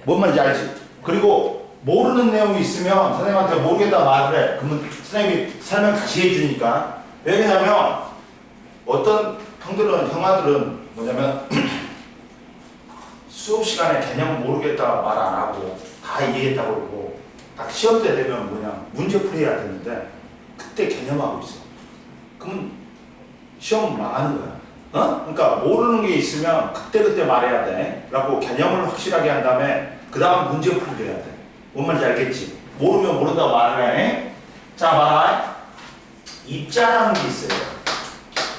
뭔 말인지 알지? 그리고 모르는 내용이 있으면 선생님한테 모르겠다 말을 해. 그러면 선생님이 설명 다시 해주니까. 왜냐면 어떤 형아들은 뭐냐면 수업 시간에 개념 모르겠다 말 안 하고 다 이해했다고 그러고 딱 시험 때 되면 뭐냐 문제 풀이해야 되는데 그때 개념하고 있어. 그러면 시험 망하는 거야. 그러니까 모르는 게 있으면 그때그때 말해야 돼. 그래갖고 개념을 확실하게 한 다음에 그 다음 문제 풀이를 해야 돼. 뭔 말인지 알겠지? 모르면 모른다고 말을 해. 자, 봐라. 입자라는 게 있어요.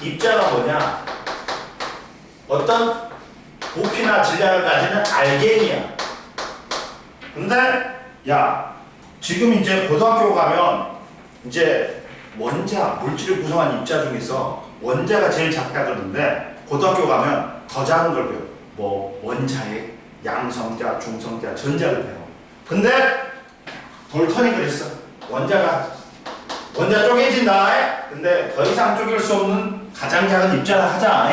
입자가 뭐냐? 어떤 부피나 질량을 가지는 알겐이야. 근데 야, 지금 이제 고등학교 가면 이제 원자, 물질을 구성한 입자 중에서 원자가 제일 작다 그러는데 고등학교 가면 더 작은 걸 배워. 뭐 원자핵, 양성자, 중성자, 전자를 배워. 근데 돌턴이 그랬어. 원자 쪼개진다. 근데 더 이상 쪼갤 수 없는 가장 작은 입자를 하자.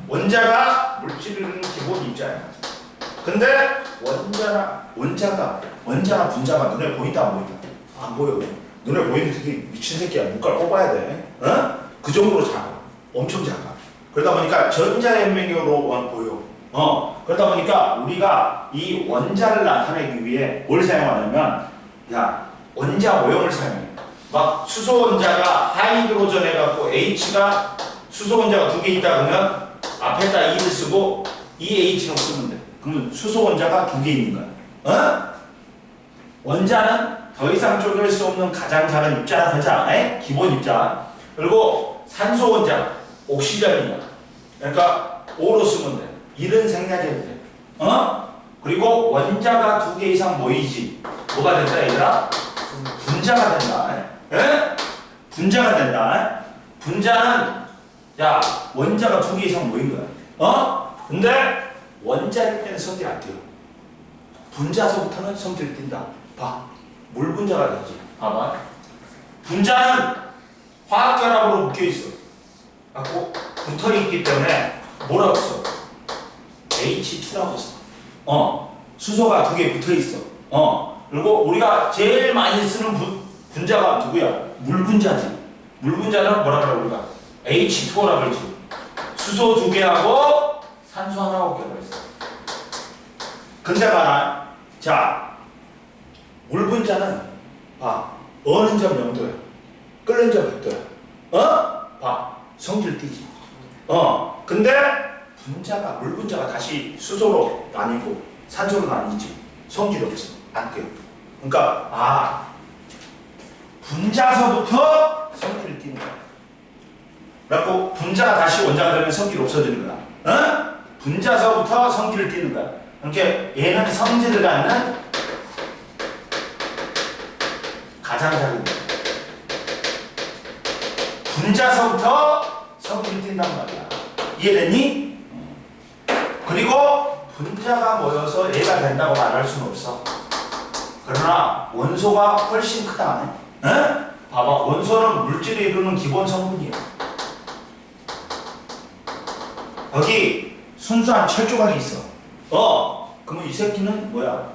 원자가 물질을 이루는 기본 입자야. 근데 원자나 분자가 눈에 보인다 안 보인다? 안 보여. 눈에 보이는 새끼 미친 새끼야. 눈깔 뽑아야 돼. 그 정도로 작아. 엄청 작아. 그러다 보니까 전자연맹으로만 보여. 그러다 보니까 우리가 이 원자를 나타내기 위해 뭘 사용하냐면 원자 모형을 사용해. 막 수소 원자가 하이드로전 해갖고 H가 수소 원자가 2개 있다 그러면 앞에다 E를 쓰고 EH로 쓰면 돼. 그러면 수소 원자가 2개 있는 거야. 원자는 더 이상 쪼갤 수 없는 가장 작은 입자라 하자. 기본 입자. 그리고 산소 원자, 옥시전이야. 그러니까 O로 쓰면 돼. 이런 생략해도 돼. 그리고 원자가 2개 이상 모이지. 뭐가 된다 얘들아? 분자가 된다. 분자가 된다. 분자는 원자가 2개 이상 모인 거야. 근데 원자일 때는 성질이 안 띄어. 분자서부터는 성질이 띈다. 봐. 물 분자가 되지. 봐봐. 분자는 화학결합으로 묶여있어. 갖고 붙어있기 때문에 뭐라고 써? H2라고 써. 수소가 2개 붙어있어. 그리고 우리가 제일 많이 쓰는 분자가 누구야? 물 분자지. 물 분자는 뭐라 그래 우리가? H2O라 그러지. 수소 2개하고 산소 하나가 껴있어. 근데 봐라. 자, 물 분자는 봐. 어는 점 0도야. 끓는 점 100도야. 봐. 성질 띄지. 근데 물 분자가 다시 수소로 나뉘고 산소로 나뉘지. 성질이 없어. 안 껴. 그러니까 분자서부터 성질을 띄는 거야. 그래갖고 분자가 다시 원자가 되면 성질이 없어지는 거야. 분자서부터 성질을 띄는 거야. 그러니까 얘는 성질을 갖는 가장 작은 거야. 분자서부터 성질을 띈단 말이야. 이해됐니? 그리고 분자가 모여서 얘가 된다고 말할 수는 없어. 그러나 원소가 훨씬 크다. 봐봐. 원소는 물질을 이루는 기본 성분이야. 여기 순수한 철 조각이 있어. 그러면 이 새끼는 뭐야?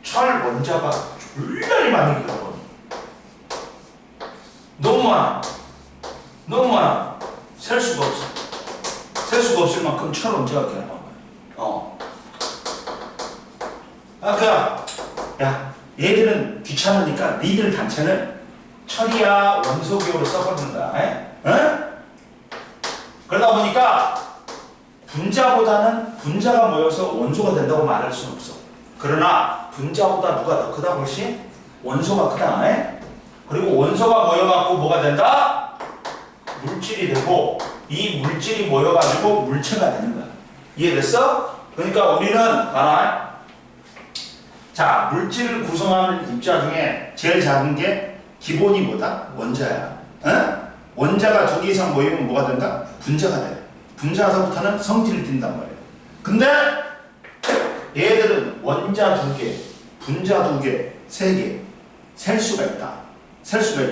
철 원자가 졸라리 많이 들어가. 너무 많아. 셀 수가 없어. 셀 수가 없을 만큼 철 원자가 들어간 거야. 얘들은 귀찮으니까 니들 단체는 철이야 원소기호로 써버린다. 그러다 보니까 분자가 모여서 원소가 된다고 말할 수는 없어. 그러나 분자보다 누가 더 크다 훨씬? 원소가 크다. 그리고 원소가 모여갖고 뭐가 된다? 물질이 되고 이 물질이 모여가지고 물체가 되는 거야. 이해됐어? 그러니까 우리는 봐라. 자, 물질을 구성하는 입자 중에 제일 작은 게 기본이 뭐다? 원자야. 원자가 2개 이상 모이면 뭐가 된다? 분자가 돼. 분자서부터는 성질을 띈단 말이야. 근데 얘들은 원자 2개, 분자 2개, 3개 셀 수가 있다. 셀 수가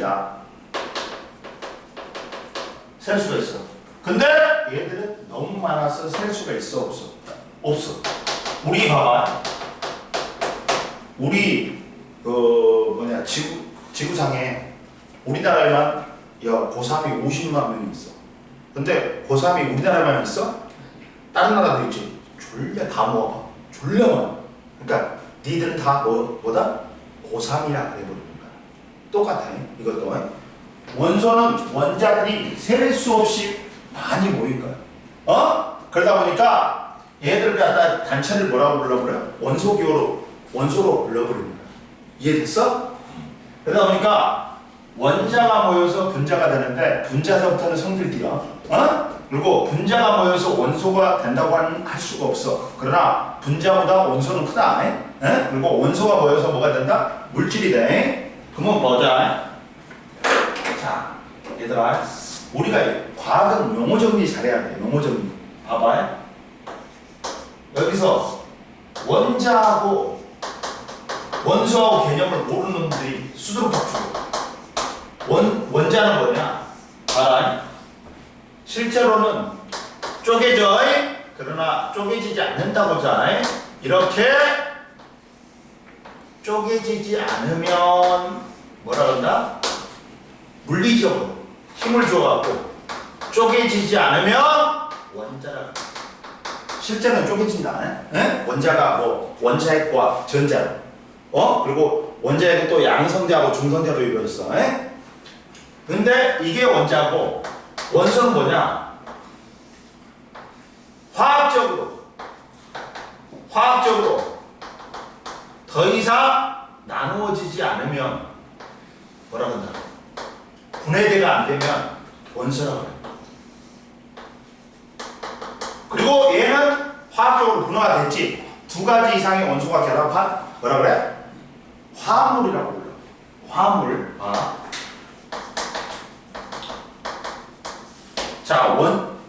있어. 근데 얘들은 너무 많아서 셀 수가 있어? 없어? 없어. 우리 봐봐. 우리 지구상에 우리나라에만 고3이 50만 명이 있어. 근데 고3이 우리나라에만 있어? 다른 나라도 있지. 졸려 다 모아봐. 졸려 많아. 그러니까 니들은 다 뭐다? 고3이라 그래버리는 거야. 똑같아. 이것도. 원소는 원자들이 셀 수 없이 많이 모인 거야. 그러다 보니까 얘들을 갖다 단체를 뭐라고 불러버려? 원소로 불러버리는 거야. 이해됐어? 그러다 보니까 원자가 모여서 분자가 되는데 분자서부터는 성질 띄어. 그리고 분자가 모여서 원소가 된다고 할 수가 없어. 그러나 분자보다 원소는 크다. 그리고 원소가 모여서 뭐가 된다? 물질이 돼. 그러면 뭐자? 자, 얘들아, 우리가 과학은 용어 정리 잘해야 돼. 용어 정리. 봐봐. 여기서 원자하고 원소하고 개념을 모르는 놈들이 수두룩 죽어. 원자는 뭐냐? 봐라. 실제로는 쪼개져. 그러나 쪼개지지 않는다고 자. 이렇게 쪼개지지 않으면 뭐라 그런다? 물리적으로 힘을 줘갖고 쪼개지지 않으면 원자라. 실제는 쪼개진다. 원자가 원자핵과 전자로. 그리고 원자핵이 또 양성자하고 중성자로 이루어졌어. 근데 이게 원자고 원소는 뭐냐? 화학적으로 더 이상 나누어지지 않으면 뭐라고 한다? 분해대가 안 되면 원소라고 해요. 그리고 얘는 화학적으로 분화가 됐지. 두 가지 이상의 원소가 결합한 뭐라 그래? 화합물이라고 불러. 화합물. 자,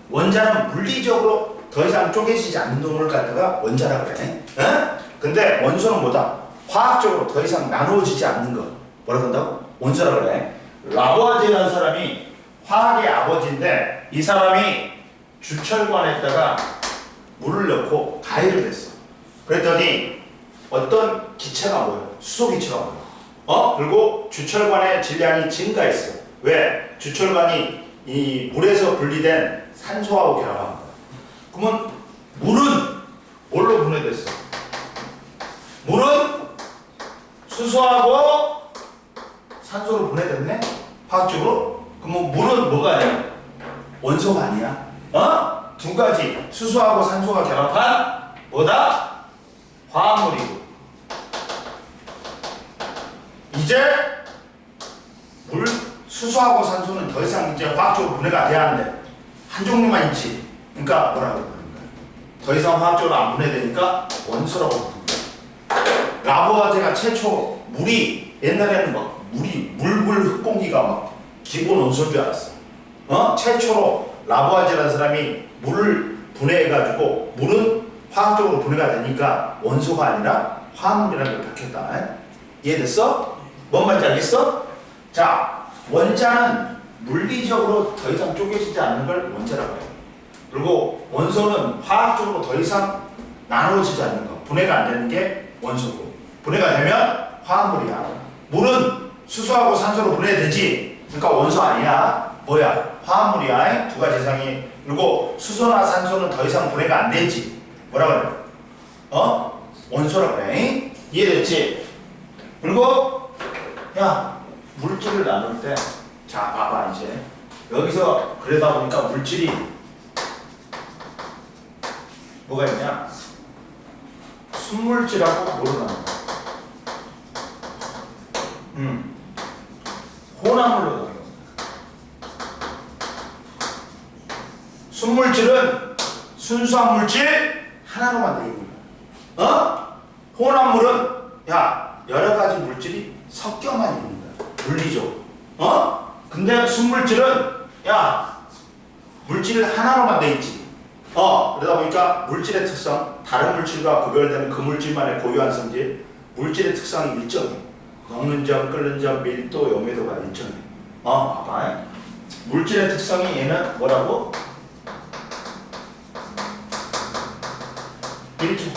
원자는 물리적으로 더 이상 쪼개지지 않는 놈을 갖다가 원자라고 그래. 근데 원소는 뭐다? 화학적으로 더 이상 나누어지지 않는 거. 뭐라고 한다고? 원소라고 그래. 라보아제라는 사람이 화학의 아버지인데 이 사람이 주철관에다가 물을 넣고 가열을 했어. 그랬더니 어떤 기체가 뭐야? 수소기체가 뭐야? 그리고 주철관의 질량이 증가했어. 왜? 주철관이 이 물에서 분리된 산소하고 결합한 거야. 그러면 물은 뭘로 분해됐어? 물은 수소하고 산소로 분해됐네? 화학적으로? 그러면 물은 뭐가 아니야? 원소가 아니야? 두 가지 수소하고 산소가 결합한 뭐다? 화합물이고. 이제 수소하고 산소는 더 이상 이제 화학적으로 분해가 돼야 하는데 한 종류만 있지. 그러니까 뭐라고 그러는 거야? 더 이상 화학적으로 안 분해되니까 원소라고 부르는 거야. 라보아제가 최초 물이 옛날에는 막 물불 흙공기가 막 기본 원소인 줄 알았어. 최초로 라보아제라는 사람이 물을 분해해가지고 물은 화학적으로 분해가 되니까 원소가 아니라 화합물이라는 걸 밝혔다. 이해됐어? 뭔 말인지 알겠어? 자, 원자는 물리적으로 더 이상 쪼개지지 않는 걸 원자라고 해요. 그리고 원소는 화학적으로 더 이상 나눠지지 않는 거, 분해가 안 되는 게 원소고, 분해가 되면 화합물이야. 물은 수소하고 산소로 분해되지. 그러니까 원소 아니야. 뭐야? 화합물이야. 두 가지 이상이. 그리고 수소나 산소는 더 이상 분해가 안 되지. 뭐라 그래? 원소라 그래. 이해됐지? 그리고 야, 물질을 나눌 때, 자, 봐봐, 이제. 여기서 그러다 보니까 물질이 뭐가 있냐? 순물질하고 뭐로 나눈 거야? 혼합물로 나눈 거야. 순물질은 순수한 물질 하나로만 되어 있는 거야. 혼합물은, 야, 여러 가지 물질이 섞여만 있는 거야. 물리적으로. 근데 순물질은 야, 물질 하나로만 돼 있지. 그러다 보니까 물질의 특성, 다른 물질과 구별되는 그 물질만의 고유한 성질, 물질의 특성이 일정해. 녹는 점, 끓는 점, 밀도, 용해도가 일정해. 봐봐. 물질의 특성이 얘는 뭐라고? 일정.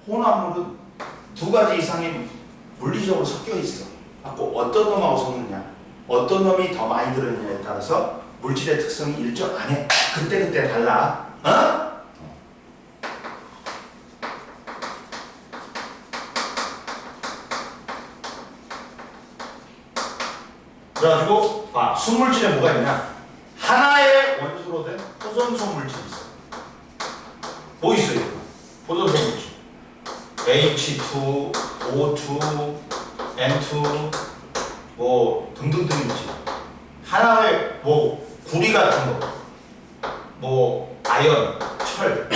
혼합물은 두 가지 이상의 물리적으로 섞여 있어. 갖고 어떤 놈하고 섞느냐, 어떤 놈이 더 많이 들어있느냐에 따라서 물질의 특성이 일정 안 해. 그때그때 달라. 어? 그래가지고 순물질에 뭐가 있냐? 하나의 원소로 된 포선소 물질이 있어. 뭐 있어요? 포선소 물질. H2, O2, N2, 뭐 등등등 있지. 하나의 뭐 구리 같은 거, 뭐 아연, 철.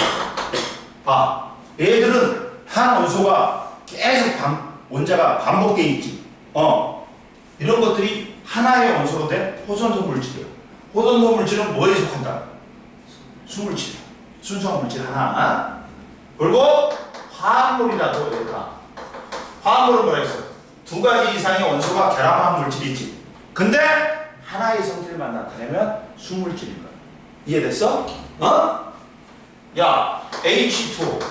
얘들은 한 원소가 계속 원자가 반복돼 있지. 이런 것들이 하나의 원소로 된 포선소 물질이에요. 포선소 물질은 뭐에 속한다? 수물질, 순수한 물질 하나. 그리고 화합물이라고 얘들아. 화합물은 뭐라 했어? 두 가지 이상의 원소가 결합한 물질이지. 근데 하나의 성질만 나타내면 수물질인 거야. 이해됐어? 야, H2O.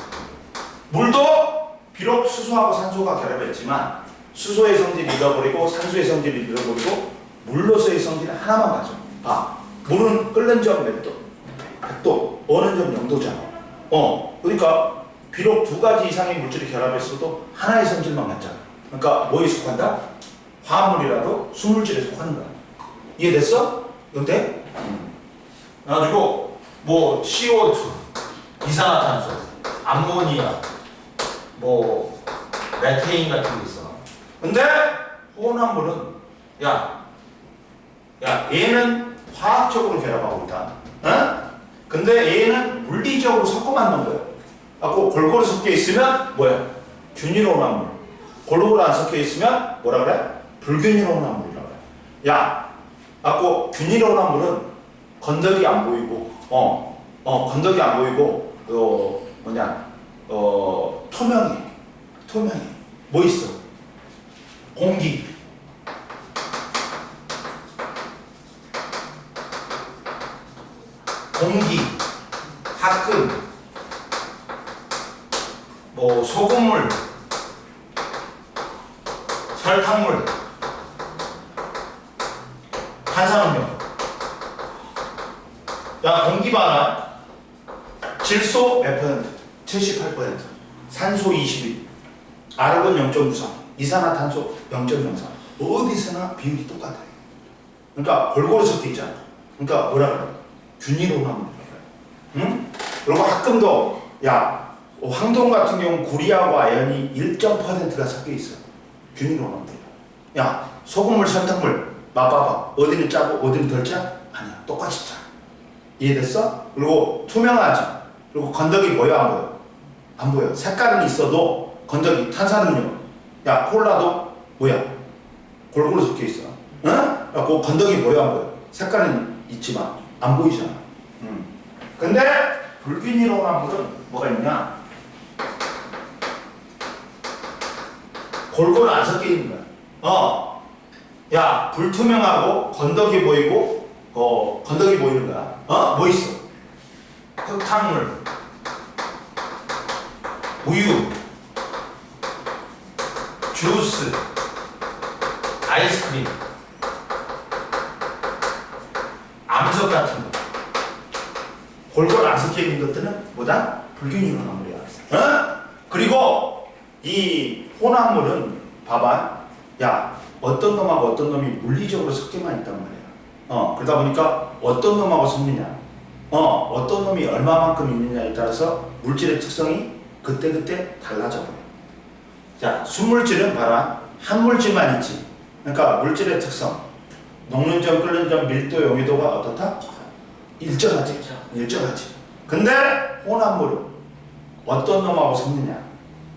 물도 비록 수소하고 산소가 결합했지만 수소의 성질을 잃어버리고 산소의 성질을 잃어버리고 물로서의 성질을 하나만 가져. 물은 끓는 점 몇 도? 100도. 어는 점 0도잖아. 그러니까 비록 두 가지 이상의 물질이 결합했어도 하나의 성질만 갖잖아. 그러니까 뭐에 속한다? 화합물이라도 수물질에 속하는 거야. 이해됐어? 근데 그래가지고 뭐 CO2, 이산화탄소, 암모니아, 뭐 메테인 같은 게 있어. 근데 혼합물은 얘는 화학적으로 결합하고 있다. 근데 얘는 물리적으로 섞어 만든 거야. 골고루 섞여 있으면 뭐야? 균일 혼합물. 골고루 안 섞여 있으면 뭐라 그래? 불균일 혼합물이라고 그래. 균일 혼합물은 건더기 안 보이고, 건더기 안 보이고, 투명해. 투명해. 뭐 있어? 공기. 공기, 화끈, 뭐 소금물, 설탕물, 탄산음료. 공기 봐라. 질소 몇 퍼센트? 78%. 산소 21. 아르곤 0.93. 이산화탄소 0.03. 어디서나 비율이 똑같아. 그러니까 골고루 섞여 있잖아. 그러니까 뭐라 그래? 균일혼합물이라고 그래. 그리고 합금도 황동 같은 경우 구리하고 아연이 1.%가 섞여 있어. 균일혼합물이야. 소금물, 설탕물 맛봐봐. 어디는 짜고 어디는 덜 짜? 아니야. 똑같이 짜. 이해됐어? 그리고 투명하지. 그리고 건더기 보여 안 보여? 안 보여. 색깔은 있어도 건더기, 탄산음료. 콜라도 뭐야? 골고루 섞여 있어. 그 건더기 보여 안 보여? 색깔은 있지만 안 보이잖아. 근데 불균일혼합물은 뭐가 있냐? 골고루 안 섞여 있는 거야. 불투명하고 건더기 보이고, 건더기 보이는 거야. 뭐 있어? 흙탕물, 우유, 주스, 아이스크림, 암석 같은 거. 골고루 안 섞여 있는 것들은 뭐다? 불균일혼합물이야. 그리고 이 혼합물은 봐봐. 어떤 놈하고 어떤 놈이 물리적으로 섞여만 있단 말이야. 그러다 보니까 어떤 놈하고 섞느냐, 어떤 놈이 얼마만큼 있느냐에 따라서 물질의 특성이 그때그때 달라져 버려. 순물질은 봐라. 한 물질만 있지. 그러니까 물질의 특성, 녹는 점, 끓는 점, 밀도, 용해도가 어떻다? 일정하지. 일정하지. 근데 혼합물은 어떤 놈하고 섞느냐,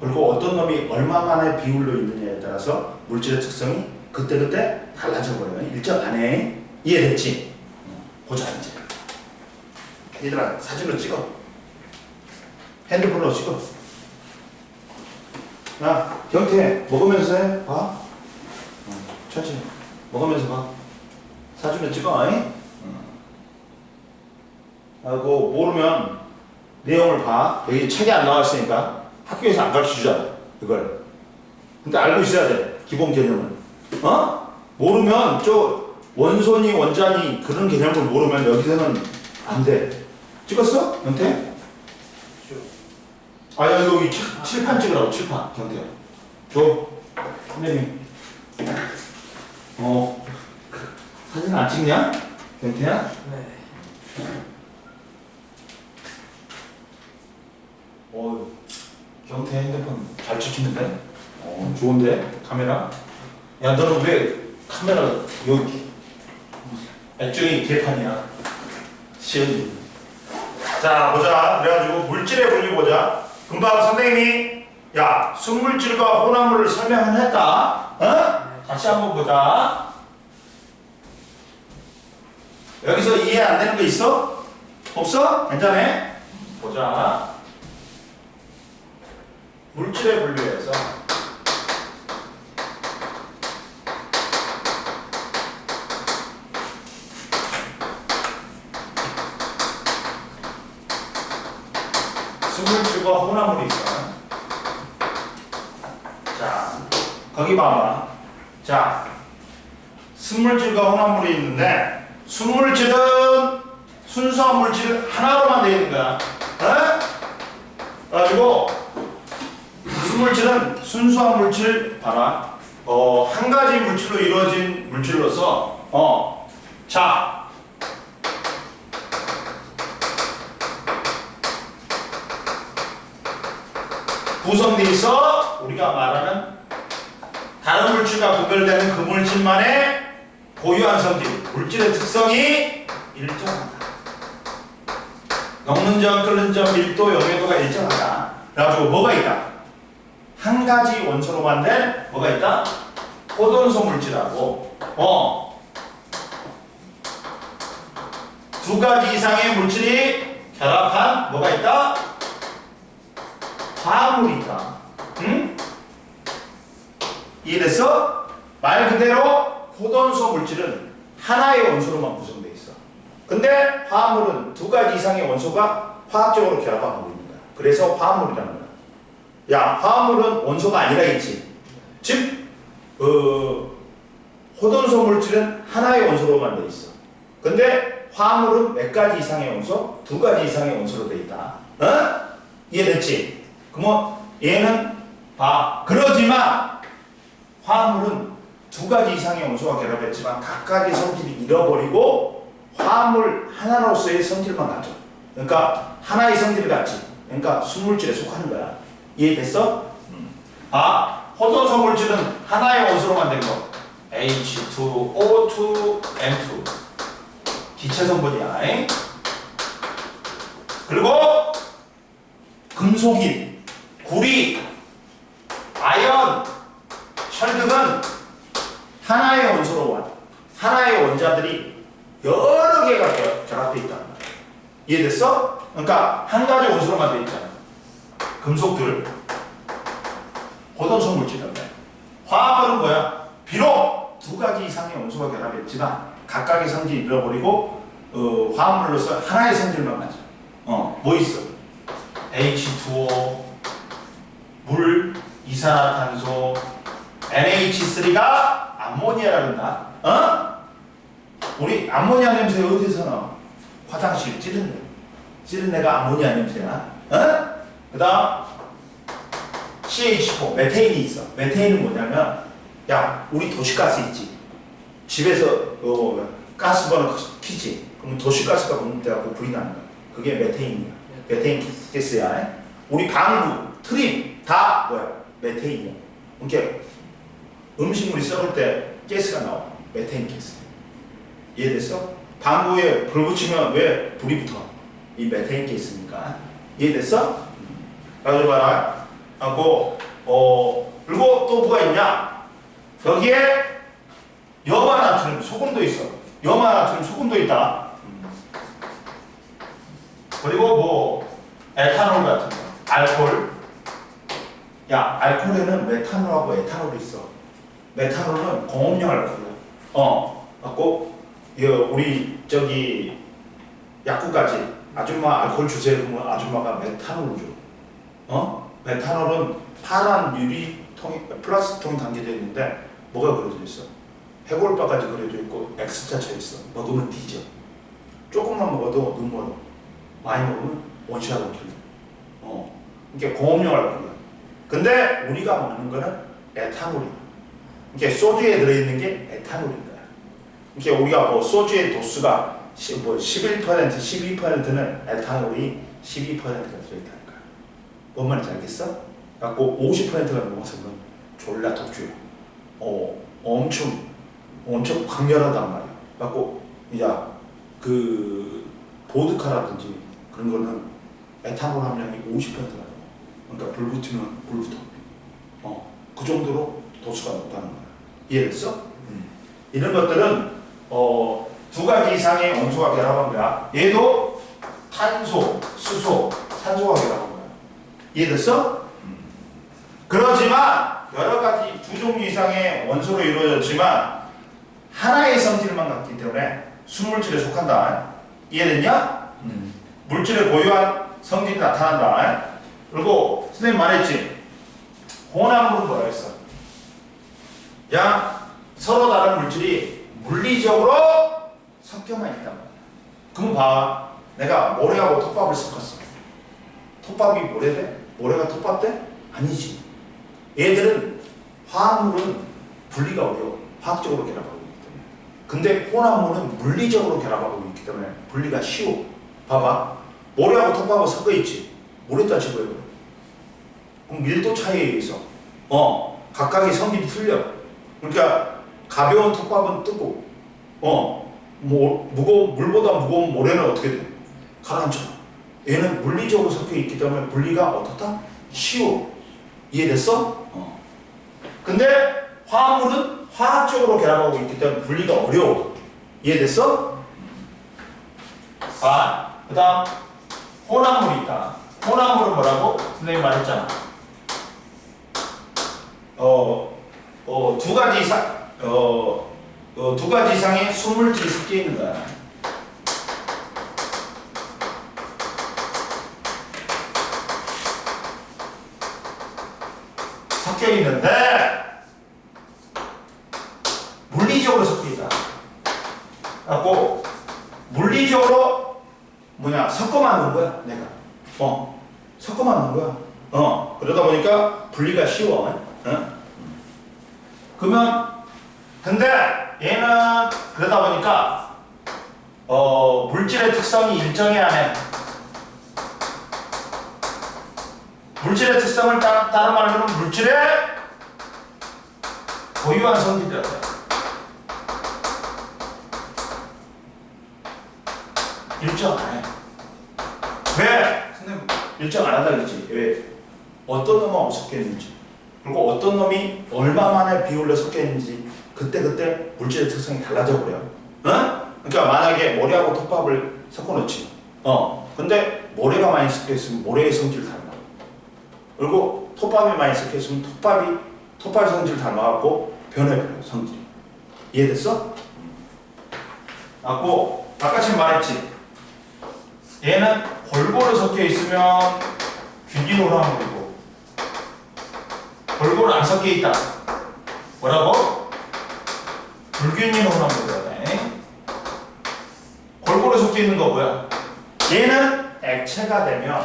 그리고 어떤 놈이 얼마만의 비율로 있느냐에 따라서 물질의 특성이 그때그때 달라져 버려요. 일정 안 해. 이해됐지? 보자 이제. 얘들아 사진으로 찍어. 핸드폰으로 찍어. 경태 먹으면서 해. 봐. 천천히 먹으면서 봐. 사진으로 찍어. 하고 모르면 내용을 봐. 여기 책에 안 나와 있으니까 학교에서 안 가르쳐주잖아 이걸. 근데 알고 있어야 돼 기본 개념을. 모르면 저 원소니 원자니 그런 개념을 모르면 여기서는 안 돼. 찍었어? 경태? 아 여기 칠판 찍으라고. 칠판 경태야 줘. 선생님 사진 안 찍냐? 경태야? 네. 경태 핸드폰 잘 찍히는데? 좋은데? 카메라? 야 너는 왜 카메라 여기 액정이 개판이야? 시연이. 자 보자. 그래가지고 물질의 분류 보자. 금방 선생님이 야 순물질과 혼합물을 설명을 했다. 다시 한번 보자. 여기서 이해 안 되는 거 있어? 없어? 괜찮아? 보자. 물질의 분류에서 순물질과 혼합물이 있어. 자, 거기 봐봐. 자, 순물질과 혼합물이 있는데 순물질은 순수한 물질 하나로만 되어 있는 거야. 그리고 순물질은 순수한 물질 봐라. 한 가지 물질로 이루어진 물질로서 자 구성되어 있어. 우리가 말하는 다른 물질과 구별되는 그 물질만의 고유한 성질, 물질의 특성이 일정하다. 녹는 점, 끓는 점, 밀도, 용해도가 일정하다. 그래가지고 뭐가 있다? 한 가지 원소로 만든 뭐가 있다? 포도원소 물질하고 두 가지 이상의 물질이 결합한 뭐가 있다? 화합물이 있다. 응? 이해됐어? 말 그대로 포도원소 물질은 하나의 원소로만 구성되어 있어. 근데 화합물은 두 가지 이상의 원소가 화학적으로 결합하고 있는 거야. 그래서 화합물이라는 거야. 야, 화합물은 원소가 아니라 있지. 즉, 포도원소 물질은 하나의 원소로만 되어 있어. 근데 화합물은 몇 가지 이상의 원소, 두 가지 이상의 원소로 되어 있다. 이해됐지? 그러면 얘는 봐. 그러지만 화합물은 두 가지 이상의 원소가 결합했지만 각각의 성질이 잃어버리고 화합물 하나로서의 성질만 가져. 그러니까 하나의 성질을 갖지. 그러니까 순물질에 속하는 거야. 이해됐어? 포도원소 물질은 하나의 원소로 만든 거. H2O2N2 기체 성분이야. 그리고 금속인, 구리, 아연, 철 등은 하나의 원소로 하나의 원자들이 여러 개가 결합되어 있다는 거야. 이해됐어? 그러니까 한 가지 원소로만 되어 있잖아. 금속들, 포도원소 물질인데 화합물은 뭐야? 비록 두 가지 이상의 원소가 결합했지만 각각의 성질을 잃어버리고 화합물로서 하나의 성질만 가져. 뭐 있어? H2O, 물, 이산화탄소, NH3가 암모니아라고 한다. 우리 암모니아 냄새 어디서 나? 화장실 찌른 내. 찌른 내가 암모니아 냄새나? 그 다음 CH4, 메테인이 있어. 메테인은 뭐냐면 야, 우리 도시가스 있지? 집에서 가스버너 키지? 그럼 도시가스가 분解되고 불이 나는 거야. 그게 메테인이야. 메테인 가스야. 우리 방구, 트림 다 뭐야? 메테인이야. 그러니까 음식물이 썩을 때 가스가 나와. 메테인 가스. 이해됐어? 방구에 불 붙이면 왜 불이 붙어? 이 메테인 가스니까. 이해됐어? 가지고 봐라. 하고 그리고 또 뭐가 있냐? 여기에 염화나트륨 소금도 있어. 염화나트륨 소금도 있다. 그리고 뭐 에탄올 같은 거, 알코올. 야, 알코올에는 메탄올하고 에탄올이 있어. 메탄올은 공업용 알코올이야. 갖고 우리 저기 약국까지 아줌마 알코올 주세요 그러면 아줌마가 메탄올 줘. 메탄올은 파란 유리통이 플라스틱 통이 담겨져 있는데 뭐가 그려져 있어? 해골바까지 그려져 있고 X자 쳐 있어. 먹으면 뒤져. 조금만 먹어도 눈 멀어. 많이 먹으면 원샷으로 틀려. 이게 공업용을 불러. 근데 우리가 먹는 거는 에탄올이야. 이게 소주에 들어있는 게 에탄올인 거야. 이게 우리가 뭐 소주의 도수가 11%, 12%는 에탄올이 12%가 들어있다는 거야. 뭔 말인지 알겠어? 갖고 50%가 넘어서는 졸라 독주야. 엄청 강렬하단 말이야. 갖고 그 보드카라든지 그런 거는 에탄올 함량이 50%가 넘어. 그러니까 불 붙으면 불 붙어. 그 정도로 도수가 높다는 거야. 이해됐어? 이런 것들은 두 가지 이상의 원소가 결합한 거야. 얘도 탄소, 수소, 산소가 결합한 거야. 이해됐어? 그렇지만 여러 가지 두 종류 이상의 원소로 이루어졌지만 하나의 성질만 갖기 때문에 순물질에 속한다. 이해됐냐? 물질의 고유한 성질이 나타난다. 그리고 선생님 말했지. 혼합물은 뭐라 했어? 서로 다른 물질이 물리적으로 섞여만 있단 말이야. 그럼 봐. 내가 모래하고 톱밥을 섞었어. 톱밥이 모래 돼? 모래가 톱밥 돼? 아니지. 얘들은 화합물은 분리가 어려워. 화학적으로 결합하고 있기 때문에. 근데 혼합물은 물리적으로 결합하고 있기 때문에 분리가 쉬워. 봐봐. 모래하고 톱밥은 섞어 있지. 모래도 안 집어요. 그럼 밀도 차이에 의해서 각각의 성질이 틀려. 그러니까 가벼운 톱밥은 뜨고 물보다 무거운 모래는 어떻게 돼? 가라앉아. 얘는 물리적으로 섞여 있기 때문에 분리가 어떻다? 쉬워. 이해됐어? 근데 화합물은 화학적으로 결합하고 있기 때문에 분리가 어려워. 이해됐어? 그 다음 혼합물이 있다. 혼합물은 뭐라고? 선생님이 말했잖아. 두 가지 이상의 수물질이 섞여 있는 거야. 섞여 있는데 물리적으로 섞여 있다. 갖고 물리적으로 섞어만 놓은 거야, 내가. 섞어만 놓은 거야. 그러다 보니까 분리가 쉬워. 그러면 근데 얘는 그러다 보니까 물질의 특성이 일정해야 해. 물질의 특성을 다른 말로 하면 물질의 고유한 성질이라고 해. 일정 안 해. 왜? 선생님 일정 안 한다 그랬지. 왜? 어떤 놈하고 섞여 있는지, 그리고 어떤 놈이 얼마만에 비율로 섞여 있는지 그때 물질의 특성이 달라져 버려. 그러니까 만약에 모래하고 톱밥을 섞어 놓지. 근데 모래가 많이 섞여 있으면 모래의 성질 달라. 그리고 톱밥이 많이 섞여 있으면 톱밥의 성질 닮아갖고 변해버려, 성질이. 이해됐어? 아까 지금 말했지. 얘는 골고루 섞여 있으면 균일혼합물이고, 골고루 안 섞여 있다. 뭐라고? 불균일혼합물이라네. 골고루 섞여 있는 거 뭐야? 얘는 액체가 되면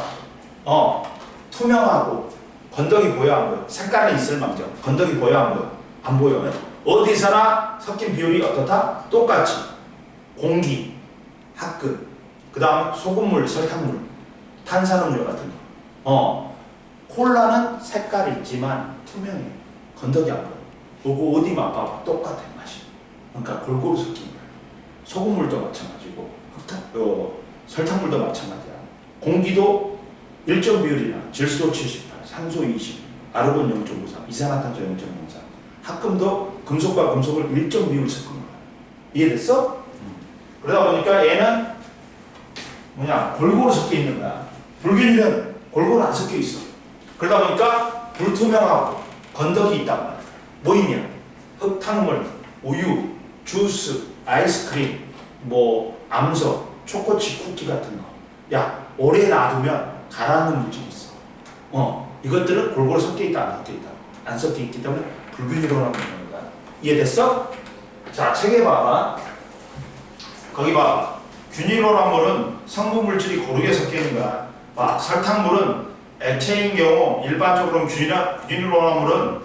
투명하고 건더기 보여 안 보여? 색깔은 있을 망정 건더기 보여 안 보여? 안 보여. 어디서나 섞인 비율이 어떻다? 똑같이. 공기, 합금, 그 다음 소금물, 설탕물, 탄산음료 같은 거. 콜라는 색깔이 있지만 투명해. 건더기 안 보여. 요거 어디 맛봐봐. 똑같아, 맛이. 그러니까 골고루 섞인 거야. 소금물도 마찬가지고 설탕물도 마찬가지야. 공기도 일정 비율이나 질소 78, 산소 20, 아르곤 0.53, 이산화탄소 0.03. 합금도 금속과 금속을 일정 비율 섞은 거야. 이해됐어? 그러다 보니까 얘는 골고루 섞여 있는 거야. 불균일은 골고루 안 섞여 있어. 그러다 보니까 불투명하고 건더기 있단 말이야. 뭐 있냐? 흙탕물, 우유, 주스, 아이스크림, 암석, 초코칩 쿠키 같은 거. 오래 놔두면 가라앉는 물질이 있어. 이것들은 골고루 섞여 있다, 안 섞여 있다. 안 섞여 있기 때문에 불균이론하는 겁니다. 이해됐어? 자, 책에 봐봐. 거기 봐. 균일호합물은 성분 물질이 고르게 섞여 있는 거야. 봐. 설탕물은 액체인 경우 일반적으로 균일호합물은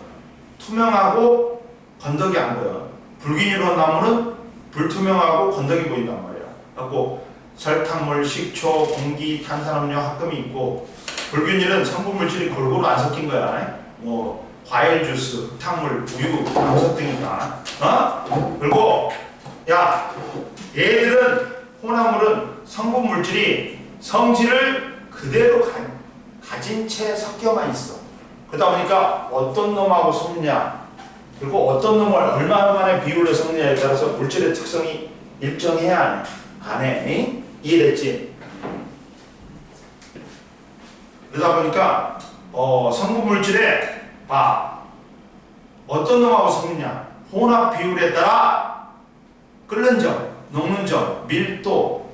투명하고 건더기 안 보여. 불균일호합물은 불투명하고 건더기 보인단 말이야. 그래갖고 설탕물, 식초, 공기, 탄산음료, 합금이 있고 불균일은 성분 물질이 골고루 안 섞인 거야. 뭐 과일 주스, 흑탕물, 우유, 암석 등이다. 그리고 야, 얘들은 혼합물은 성분 물질이 성질을 그대로 가진 채 섞여만 있어. 그러다 보니까 어떤 놈하고 섞느냐, 그리고 어떤 놈을 얼마만의 비율로 섞느냐에 따라서 물질의 특성이 일정해야 안 해. 이해됐지? 그러다 보니까 성분 물질에 어떤 놈하고 섞느냐, 혼합 비율에 따라 끓는 점, 녹는 점, 밀도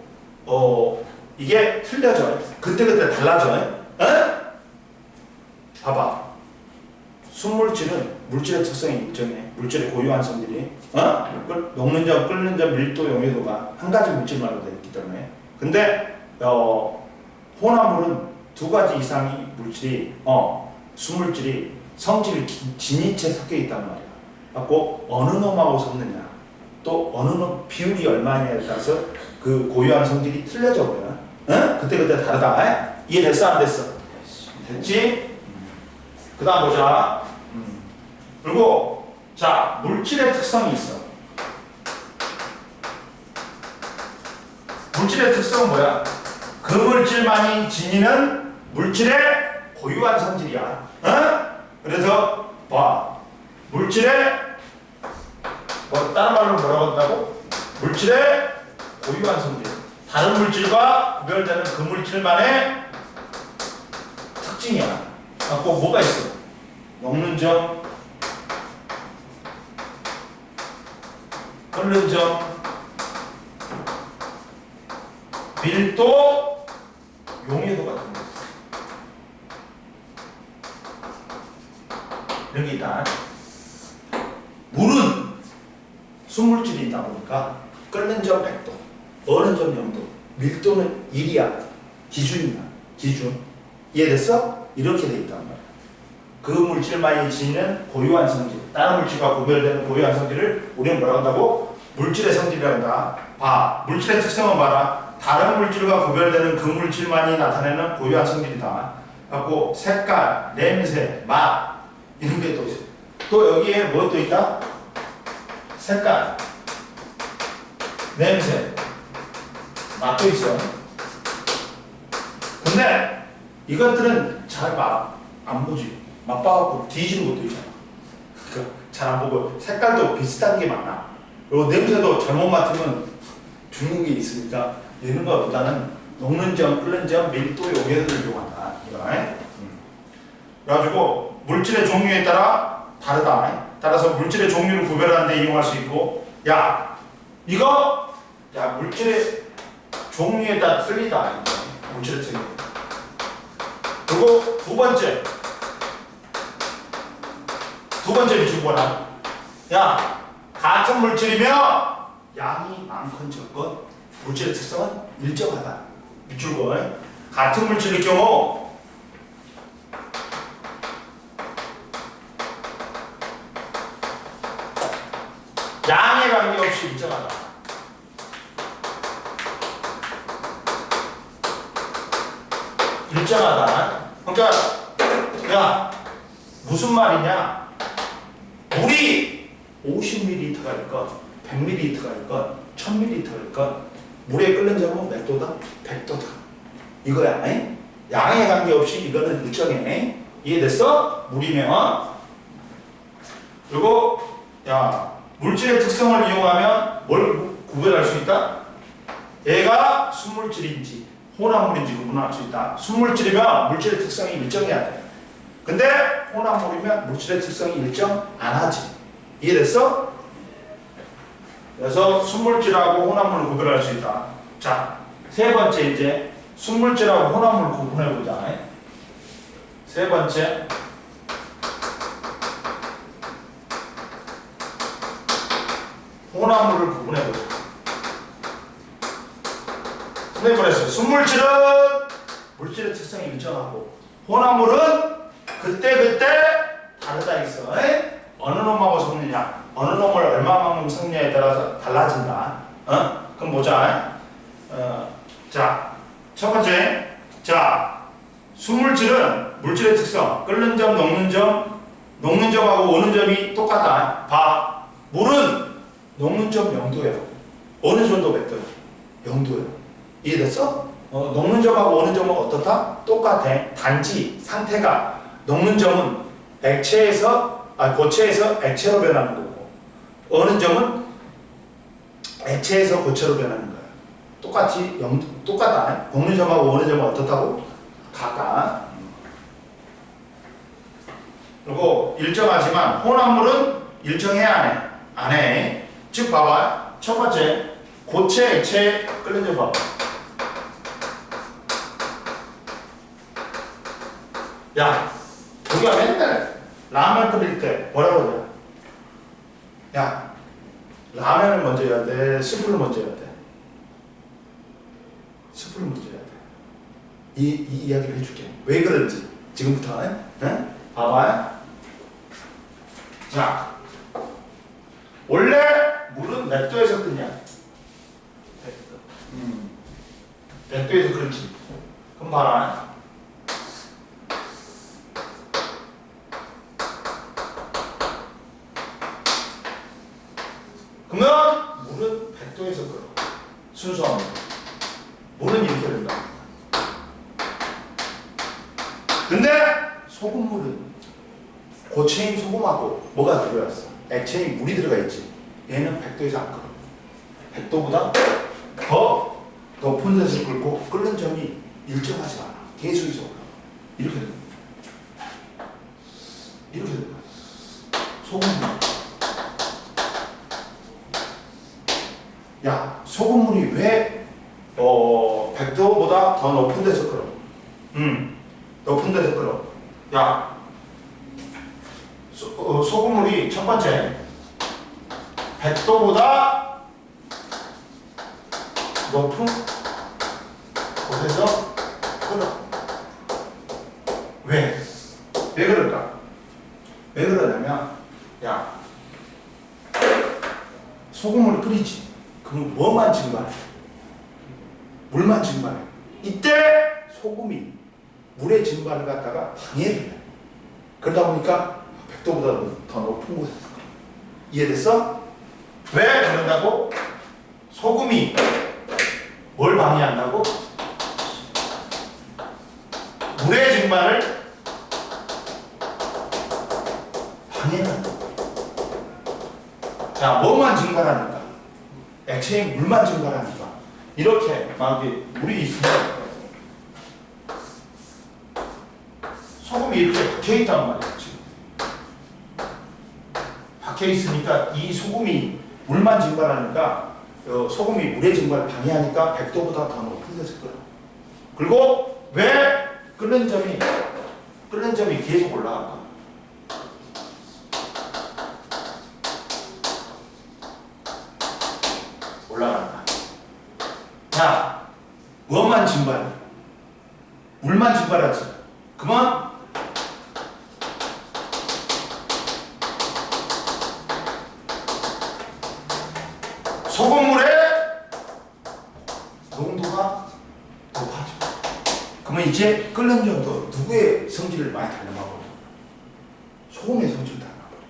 이게 틀려져. 그때그때 달라져. 봐봐. 순물질은 물질의 특성이 일정해. 물질의 고유한 성질이 녹는 점, 끓는 점, 밀도, 용해도가 한 가지 물질만으로 되어 있기 때문에. 근데 혼합물은 두 가지 이상의 물질이 순물질이 성질이 진인 채 섞여 있단 말이야. 갖고 어느 놈하고 섞느냐, 또 어느 놈 비율이 얼마냐에 따라서 그 고유한 성질이 틀려져 버려. 그때그때 다르다. 이해됐어, 안 됐어? 됐지? 그 다음 보자. 그리고 자, 물질의 특성이 있어. 물질의 특성은 뭐야? 그 물질만이 지니는 물질의 고유한 성질이야. 그래서 봐. 물질의 다른 말로 뭐라고 한다고? 물질의 고유한 성질. 다른 물질과 구별되는 그 물질만의 특징이야. 꼭 뭐가 있어? 녹는 점, 끓는 점, 밀도, 용해도 같은 거. 이런 게 있다. 물은 순물질이 있다 보니까 끓는 점 100도, 어는 점 0도, 밀도는 1이야. 기준이야. 기준. 이해됐어? 이렇게 돼 있단 말이야. 그 물질만이 지니는 고유한 성질, 다른 물질과 구별되는 고유한 성질을 우리는 뭐라고 한다고? 물질의 성질이라고 한다. 봐. 물질의 특성은 봐라. 다른 물질과 구별되는 그 물질만이 나타내는 고유한 성질이다. 갖고 색깔, 냄새, 맛 이런 게 또 있어. 또 여기에 뭐 또 있다? 색깔, 냄새, 맛도 있어. 근데 이것들은 잘 안 보지. 맛봐갖고 뒤지는 것도 있잖아. 잘 안 보고 색깔도 비슷한 게 많아. 그리고 냄새도 잘못 맡으면 죽는 게 있으니까 이런 것보다는 녹는 점, 끓는 점, 밀도, 용해도를 이용한다. 그래가지고 물질의 종류에 따라 다르다. 따라서 물질의 종류를 구별하는 데 이용할 수 있고, 물질의 종류에 따라 틀리다. 물질의 틀리. 그리고 두 번째 미준 거나. 같은 물질이면 양이 많건 적건 물질의 특성은 일정하다. 밑줄 거. 같은 물질일 경우 양에 관계없이 일정하다. 일정하다. 그러니까 무슨 말이냐? 물이 50ml가 있건 100ml가 있건 1000ml가 있건 물에 끓는 점은 몇 도다? 100도다. 이거야. 양에 관계없이 이거는 일정해. 이해됐어? 물이면. 그리고 물질의 특성을 이용하면 뭘 구별할 수 있다? 얘가 순물질인지 혼합물인지 구분할 수 있다. 순물질이면 물질의 특성이 일정해야 돼. 근데 혼합물이면 물질의 특성이 일정 안 하지. 이해됐어? 그래서 순물질하고 혼합물을 구별할 수 있다. 자, 세 번째 이제 순물질하고 혼합물을 구분해보자. 세 세 번째, 혼합물을 구분해보자. 선생님 그랬어요. 순물질은 물질의 특성이 일정하고 혼합물은 그때그때 다르다 했어. 어느 놈하고 섞느냐, 어느 놈을 얼마만큼 섞느냐에 따라서 달라진다. 그럼 보자. 자, 첫 번째, 자, 순물질은 물질의 특성, 끓는 점, 녹는 점하고 오는 점이 똑같다. 봐, 물은 녹는 점 0도예요. 어느 정도 백도야? 0도예요. 이해됐어? 녹는 점하고 오는 점은 어떻다? 똑같아. 단지 상태가 녹는 점은 고체에서 액체로 변하는 거고, 어느 점은 액체에서 고체로 변하는 거야. 똑같다. 녹는 점하고 오는 점은 어떻다고? 같다. 그리고 일정하지만 혼합물은 일정해 안 해? 안 해. 즉 봐봐. 첫 번째, 고체, 액체 끓는 점 봐봐. 야, 우리가 맨날 라면 끓일 때 뭐라고 그러냐? 야, 라면을 먼저 해야 돼? 스프를 먼저 해야 돼? 스프를 먼저 해야 돼. 이 이야기를 해줄게. 왜 그런지 지금부터. 봐봐. 자, 원래 물은 몇 도에서 끓냐? 100도에서 끓지. 그럼 봐라. 그러면 물은 100도에서 끓어. 순수한 물은 이렇게 된다. 근데 소금물은 고체인 소금하고 뭐가 들어갔어? 액체인 물이 들어가 있지. 얘는 100도에서 안 끓어. 100도보다 더 높은 데서 끓고 끓는 점이 일정하지 않아. 계속해서 올라. 이렇게 된다. 이렇게 된다. 소금물. 야, 소금물이 왜 100도보다 더 높은 데서 끓어? 높은 데서 끓어. 야, 소금물이 첫 번째 100도보다 높은 곳에서 끓어. 왜? 왜 그럴까? 왜 그러냐면, 야, 소금물을 끓이지. 그럼 뭐만 증발해? 물만 증발해. 이때 소금이 물의 증발을 갖다가 방해를 해. 그러다 보니까 100도보다 더 높은 곳에서 끓어. 이해됐어? 왜 그런다고? 소금이 뭘 방해한다고? 물의 증발을 방해한다고. 자, 뭐만 증발하니까? 액체인 물만 증발하니까. 이렇게 막 물이 있으면 소금이 이렇게 박혀있단 말이야. 지금 박혀있으니까 이 소금이 물만 증발하니까 소금이 물의 증발을 방해하니까 100도보다 더 높은 데서 끓어. 그리고 왜 끓는 점이 계속 올라갈까? 올라간다. 자, 뭐만 증발해? 물만 증발하지. 그만 소금물의 농도가 높아져. 그러면 이제 끓는 점도 누구의 성질을 많이 닮아버려? 소금의 성질을 닮아버려.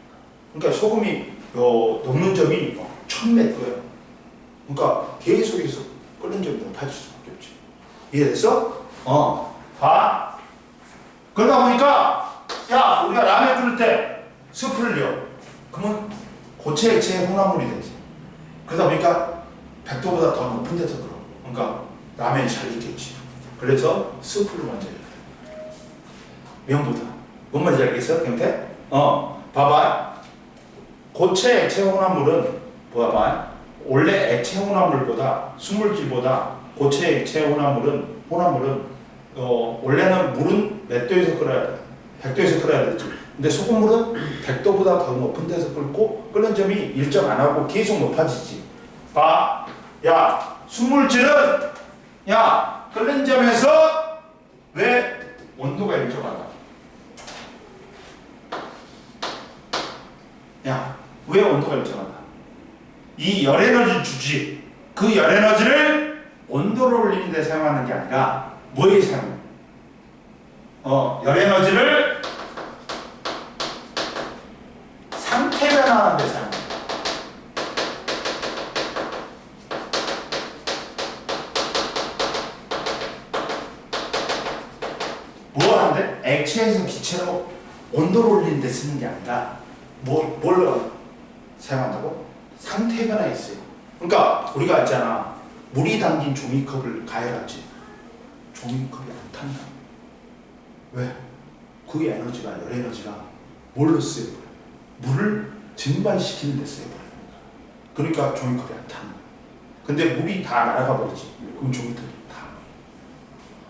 그러니까 소금이 녹는 점이 1000m야. 그러니까 계속해서 끓는 점이 높아질 수밖에 없지. 이해됐어? 봐. 그러다 보니까 야, 우리가 라면 끓일 때 스프를 넣어. 그러면 고체 액체의 혼합물이 되지. 그러다 보니까 100도보다 더 높은 데서 끓어. 그러니까 라면이 잘 익겠지. 그래서 스프를 먼저 해야 돼. 면보다. 뭔 말인지 알겠어? 경태? 봐봐. 고체 액체 혼합물은 봐봐. 원래 액체 혼합물보다 순물질보다 고체 액체 혼합물은 원래는 물은 몇 도에서 끓여야 돼? 100도에서 끓여야 되지. 근데 소금물은 100도보다 더 높은 데서 끓고 끓는 점이 일정 안 하고 계속 높아지지. 봐. 야, 순물질은 야, 끓는 점에서 왜 온도가 일정하다? 야, 왜 온도가 일정하다? 이 열에너지 주지. 그 열에너지를 온도를 올리는 데 사용하는 게 아니라 뭐에 사용해? 열에너지를 상태 변화하는 데 사용해. 뭐 하는데? 액체에서 기체로 온도를 올리는 데 쓰는 게 아니라 뭘로 사용한다고? 상태 변화에 있어요. 그러니까 우리가 있잖아. 물이 담긴 종이컵을 가열하지. 종이컵이 안 탄다. 왜? 그 에너지가, 열 에너지가 뭘로 쓰여버려? 물을 증발시키는 데 쓰여버려. 그러니까 종이컵이 안 타는 거야. 근데 물이 다 날아가 버리지. 그럼 종이컵이 타.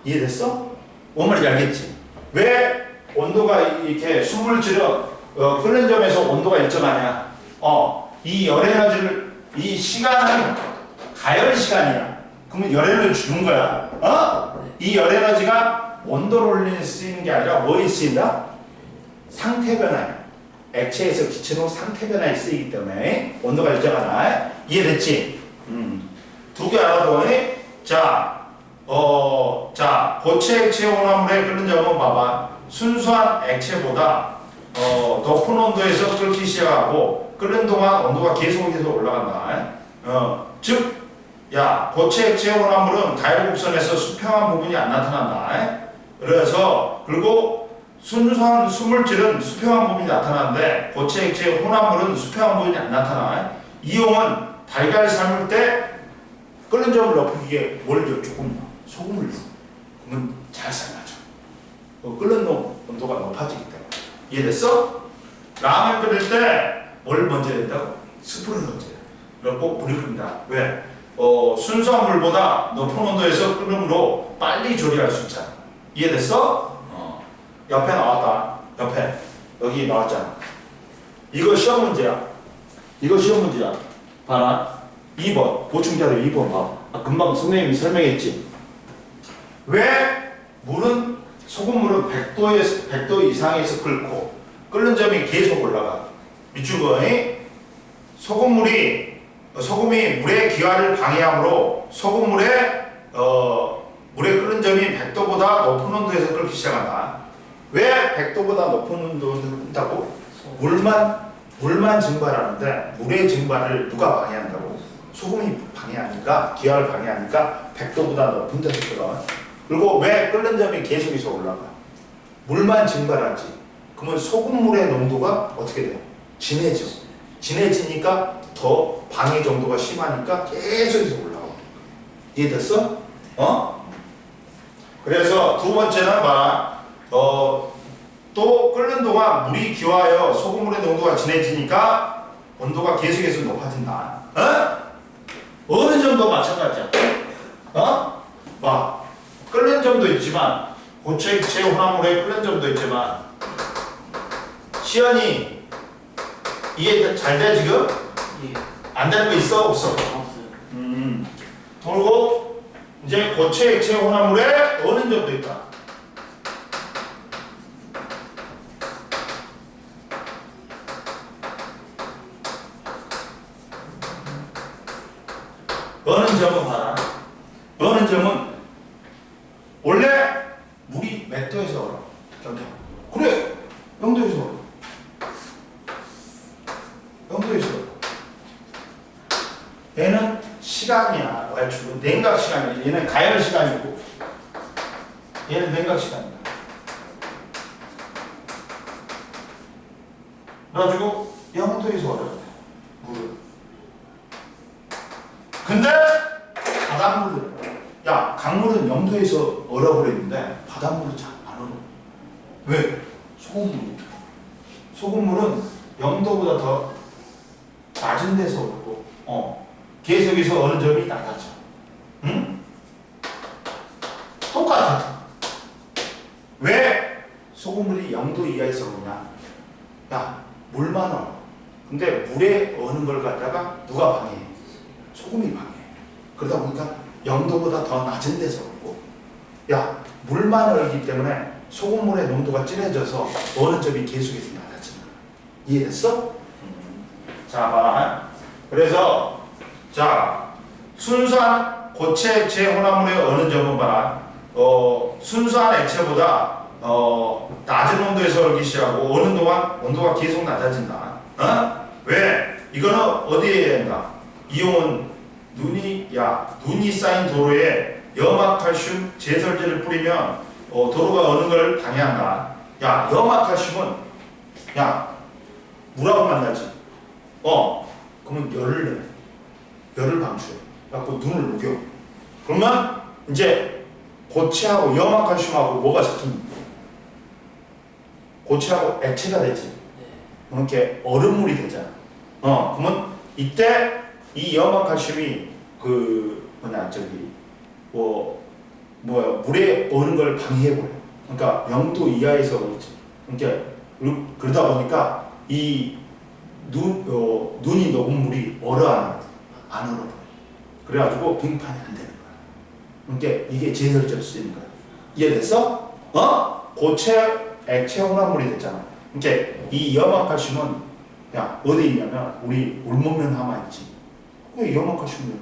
이해됐어? 뭔 말인지 알겠지? 왜 온도가 이렇게 수물질은 끓는 점에서 온도가 일정하냐? 이 열 에너지를, 이 시간은 가열 시간이야. 그러면 열 에너지 주는 거야. 이 열 에너지가 온도를 올리는 데 쓰이는 게 아니라 뭐에 쓰인다? 상태 변화에. 액체에서 기체로 상태 변화에 쓰이기 때문에 온도가 일정하다. 이해됐지? 두 개 알아둬. 자, 고체 액체 혼합물의 끓는 점은 봐봐. 순수한 액체보다 높은 온도에서 끓기 시작하고 끓는 동안 온도가 계속 올라간다. 즉, 고체 액체 혼합물은 가열 곡선에서 수평한 부분이 안 나타난다. 그래서 그리고 순수한 수물질은 수평한 부분이 나타나는데 고체 액체 혼합물은 수평한 부분이 안 나타나. 이용은 달걀 삶을 때 끓는 점을 높이기 위해 뭘 줘? 조금 소금을 줘. 그러면 잘 삶아져. 끓는 온도가 높아지기 때문에. 이해됐어? 라면 끓일 때 뭘 먼저 해야 된다고? 스프를 먼저 해야 돼. 그리고 불이 끓는다. 왜? 순수한 물보다 높은 온도에서 끓음으로 빨리 조리할 수 있잖아. 이해됐어? 옆에 나왔다. 옆에. 여기 나왔잖아. 이거 시험 문제야. 이거 시험 문제야. 봐라. 2번. 보충자료 2번 봐. 금방 선생님이 설명했지. 왜 소금물은 100도 이상에서 끓고 끓는 점이 계속 올라가. 밑줄 그어니 소금이 물의 기화를 방해하므로 물의 끓는 점이 100도보다 높은 온도에서 끓기 시작한다. 왜 100도보다 높은 온도에서 끓는다고? 물만 증발하는데 물의 증발을 누가 방해한다고? 소금이 방해하니까, 기화를 방해하니까 100도보다 높은 데서 끓어. 그리고 왜 끓는 점이 계속해서 올라가? 물만 증발하지. 그러면 소금물의 농도가 어떻게 돼요? 진해져. 진해지니까 더 방해 정도가 심하니까 계속해서 올라가. 이해됐어? 그래서 두 번째는 봐라. 또 끓는 동안 물이 기화하여 소금물의 농도가 진해지니까 온도가 계속해서 높아진다. 어느 점도 마찬가지야. 봐. 끓는 점도 있지만 고체 액체 혼합물의 끓는 점도 있지만 시연이 이해 잘 돼 지금? 예. 안 되는 거 있어 없어? 없어요. 그리고 이제 고체 액체 혼합물의 어느 점도 있다. 어느 점은 봐라. 어느 점은 원래 물이 몇 도에서 얼어? 그래 0도에서 얼어. 0도에서 얼어. 얘는 시간이야. 냉각 시간이야. 얘는 가열 시간이고 얘는 냉각 시간이야. 그래가지고 0도에서 얼어야 돼. 물은. 근데 바닷물은 강물은 0도에서 얼어버리는데 바닷물은 잘 안 얼어. 왜? 소금물은 0도보다 더 낮은 데서 얼고 계속해서 어느 점이 낮아져. 응? 똑같아. 왜? 소금물이 0도 이하에서 오냐? 야, 물만 얼어. 근데 물에 어는 걸 갖다가 누가 방해해? 소금이 방해해. 그러다 보니까 0도보다 더 낮은 데서 오고, 야, 물만 얼기 때문에 소금물의 농도가 진해져서 어는 점이 계속해서 낮아지는 거야. 이해됐어? 자, 봐라. 그래서 자, 순수한 고체 액체 혼합물의 어는 점은 봐라. 순수한 액체보다 낮은 온도에서 얼기 시작하고 어는 동안 온도가 계속 낮아진다. 왜? 이거는 어디에 해야 된다? 이용은 눈이 쌓인 도로에 염화칼슘 제설제를 뿌리면 도로가 어는 걸 방해한다. 야, 염화칼슘은 야, 물하고 만나지. 그러면 열을 방출해. 갖고 눈을 녹여. 그러면 이제 고체하고 염화칼슘하고 뭐가 섞인? 고체하고 액체가 되지. 이렇게 얼음물이 되잖아. 그러면 이때 이 염화칼슘이 물에 어는 걸 방해해버려. 그러니까 0도 이하에서 오지. 그러니까 그러다 보니까 이 눈이 녹은 물이 얼어 안 얼어. 그래가지고 빙판이 안 되는 거야. 그러니까 이게 제설제로 쓰이는 거야. 이해됐어? 고체 액체 혼합물이 됐잖아. 그러니까 이 염화칼슘은 야, 어디 있냐면 우리 물 먹는 하마 있지. 그 염화칼슘이야.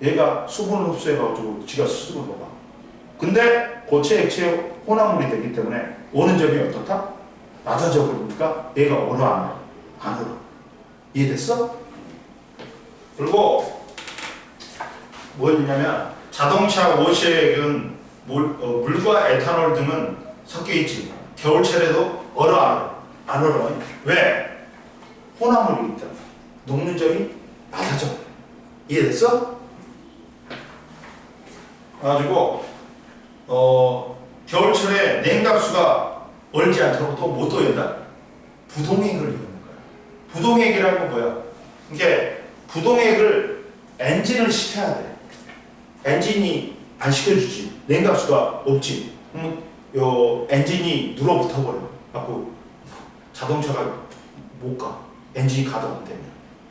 얘가 수분을 흡수해가지고 지가 스스로 녹아. 근데 고체 액체 혼합물이 되기 때문에 어는 점이 어떻다? 낮아져 버리니까 얘가 얼어 안 얼어. 이해됐어? 그리고 뭐였냐면 자동차 워시액은 물과 에탄올 등은 섞여 있지. 겨울철에도 얼어 안 얼어. 왜? 혼합물이기 때문에 녹는 점이 낮아져. 이해됐어? 그래가지고 겨울철에 냉각수가 얼지 않도록 또 못 둬야 부동액을 이용하는 거야. 부동액이라는 건 뭐야? 이게 부동액을 엔진을 시켜야 돼. 엔진이 안 시켜주지. 냉각수가 없지. 그러면 엔진이 눌어붙어 버려. 갖고 자동차가 못 가. 엔진이 가동 안 되면.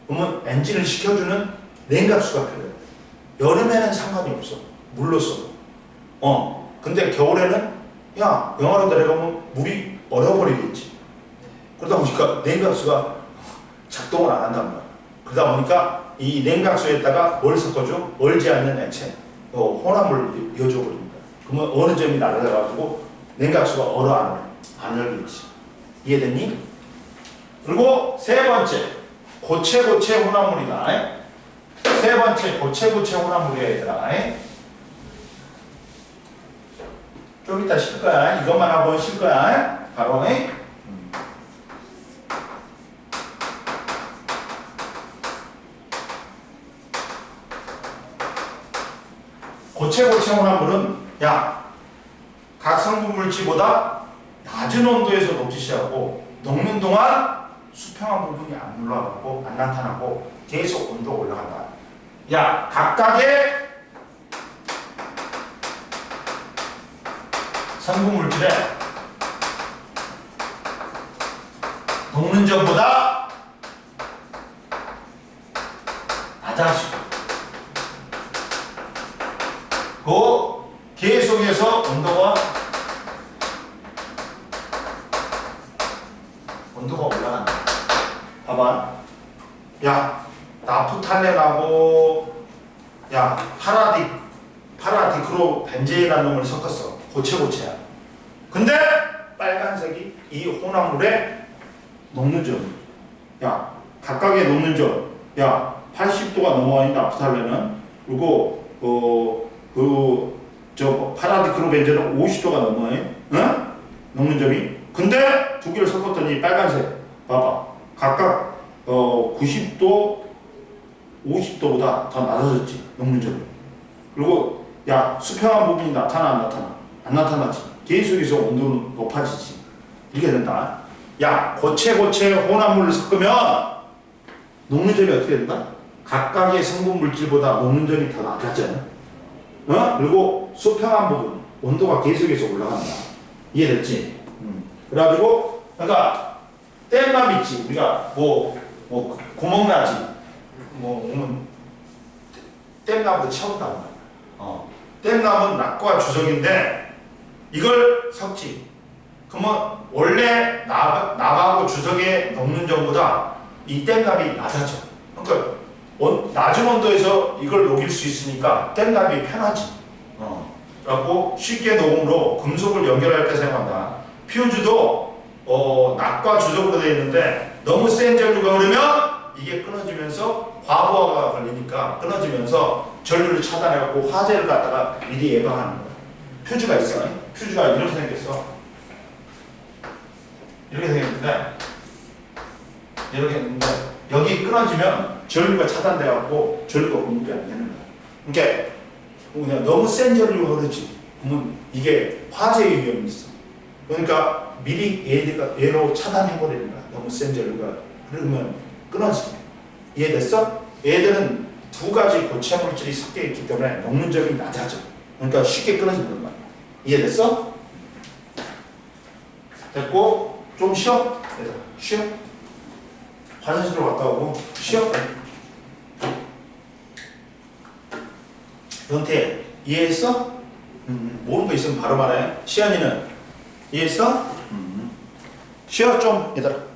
그러면 엔진을 식혀주는 냉각수가 필요해. 여름에는 상관이 없어. 물로써. 근데 겨울에는 야, 영하로 내려가면 물이 얼어버리겠지. 그러다 보니까 냉각수가 작동을 안 한단 말이야. 그러다 보니까 이 냉각수에다가 뭘 섞어줘? 얼지 않는 액체, 혼합물을 이어줘 버립니다. 그러면 어느 점이 낮아져가지고 냉각수가 얼어 안 얼겠지. 이해됐니? 그리고 세 번째, 고체 혼합물이다. 세 번째, 고체 혼합물이야, 얘들아. 좀 이따 쉴 거야. 이것만 하고 쉴 거야. 바로. 고체 혼합물은 각 성분 물질보다 낮은 온도에서 녹기 시작하고 녹는 동안 수평한 부분이 안 올라가고 안 나타나고 계속 온도가 올라간다. 각각의 성분 물질에 녹는 점보다 낮아지고 계속해서 온도가 올라간다. 봐봐. 나프탈렌하고 파라디크로벤제인이라는 놈을 섞었어. 고체야. 근데 빨간색이 이 혼합물의 녹는 점. 각각의 녹는 점. 80도가 넘어가니 나프탈렌은. 그리고 파라디크로벤제는 50도가 넘어요. 녹는 점이. 근데 두 개를 섞었더니 빨간색. 봐봐. 각각 90도, 50도보다 더 낮아졌지. 녹는 점이. 그리고 수평한 부분이 나타나 안 나타나? 안 나타나지. 계속해서 온도는 높아지지. 이렇게 된다. 고체 혼합물을 섞으면 녹는 점이 어떻게 된다? 각각의 성분 물질보다 녹는 점이 더 낮아져. 그리고 수평한 부분 온도가 계속해서 올라간다. 이해됐지? 그래가지고 그러니까 댐감 있지. 우리가 뭐 구멍 나지. 뭐 오면 댐감으로 채운다고 말이야. 댐감은 낙과 주석인데 이걸 섞지. 그러면 원래 나하고 주석의 녹는 점보다 이 댐감이 낮아져. 그러니까 낮은 온도에서 이걸 녹일 수 있으니까 댐감이 편하지. 그래갖고 쉽게 녹음으로 금속을 연결할 때 사용한다. 퓨즈도 낙과 주석으로 되어 있는데 너무 센 전류가 흐르면 이게 끊어지면서 과부하가 걸리니까 끊어지면서 전류를 차단해갖고 화재를 갖다가 미리 예방하는 거야. 퓨즈가 있어. 퓨즈가 이렇게 생겼어. 이렇게 생겼는데 여기 끊어지면 전류가 차단돼갖고 전류가 공급이 안 되는 거야. 그러니까 그냥 너무 센 전류가 흐르지. 그러면 이게 화재의 위험이 있어. 그러니까 미리 얘로 차단해버리는 거야. 너무 센 전류가 흐르면 끊어지게. 이해됐어? 얘들은 두 가지 고체 물질이 섞여 있기 때문에 녹는 점이 낮아져. 그러니까 쉽게 끊어진단 말이야. 이해됐어? 됐고 좀 쉬어. 얘들아 쉬어. 화장실로 갔다 오고 쉬어. 연태 이해했어? 모르는 거 있으면 바로 말해. 시연이는 이해했어? 쉬어 좀 얘들아.